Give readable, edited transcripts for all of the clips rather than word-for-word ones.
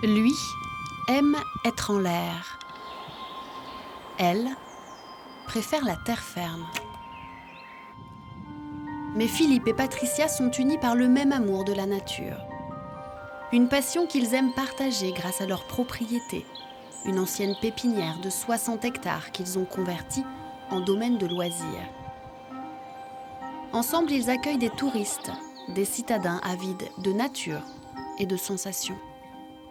Lui aime être en l'air. Elle préfère la terre ferme. Mais Philippe et Patricia sont unis par le même amour de la nature. Une passion qu'ils aiment partager grâce à leur propriété, une ancienne pépinière de 60 hectares qu'ils ont convertie en domaine de loisirs. Ensemble, ils accueillent des touristes, des citadins avides de nature et de sensations.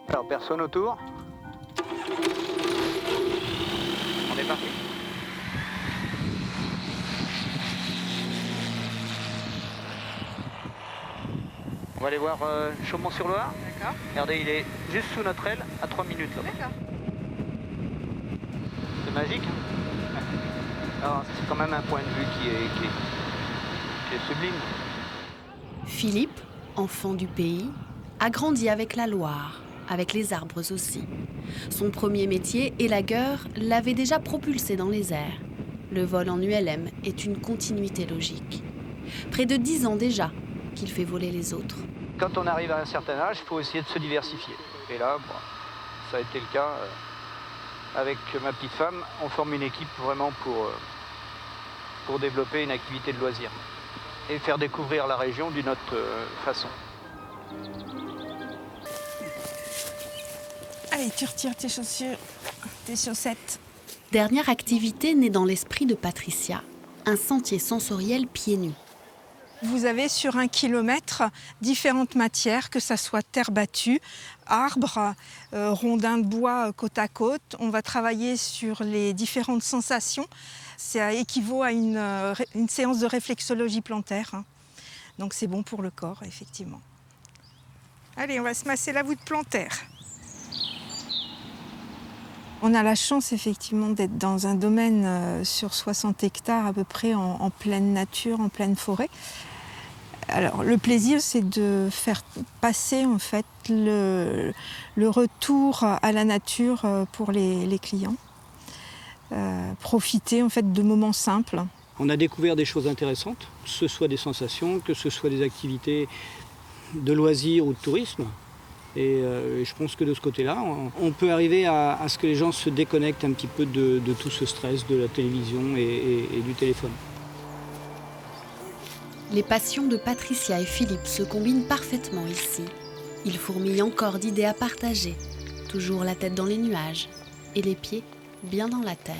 Alors, personne autour. On est parti. On va aller voir Chaumont-sur-Loire. D'accord. Regardez, il est juste sous notre aile, à 3 minutes là-bas. D'accord. C'est magique. Alors, c'est quand même un point de vue qui est sublime. Philippe, enfant du pays, a grandi avec la Loire, avec les arbres aussi. Son premier métier, élagueur, l'avait déjà propulsé dans les airs. Le vol en ULM est une continuité logique. Près de 10 ans déjà qu'il fait voler les autres. Quand on arrive à un certain âge, il faut essayer de se diversifier. Et là, bon, ça a été le cas. Avec ma petite femme, on forme une équipe vraiment pour développer une activité de loisir et faire découvrir la région d'une autre façon. Allez, tu retires tes chaussures, tes chaussettes. Dernière activité née dans l'esprit de Patricia, un sentier sensoriel pieds nus. Vous avez sur 1 kilomètre différentes matières, que ça soit terre battue, arbres, rondins de bois côte à côte. On va travailler sur les différentes sensations. Ça équivaut à une séance de réflexologie plantaire. Donc c'est bon pour le corps, effectivement. Allez, on va se masser la voûte plantaire. On a la chance effectivement d'être dans un domaine sur 60 hectares à peu près en pleine nature, en pleine forêt. Alors le plaisir, c'est de faire passer en fait le retour à la nature pour les clients. Profiter en fait de moments simples. On a découvert des choses intéressantes, que ce soit des sensations, que ce soit des activités de loisirs ou de tourisme. Et je pense que de ce côté-là, on peut arriver à ce que les gens se déconnectent un petit peu de tout ce stress de la télévision et du téléphone. Les passions de Patricia et Philippe se combinent parfaitement ici. Ils fourmillent encore d'idées à partager, toujours la tête dans les nuages et les pieds bien dans la terre.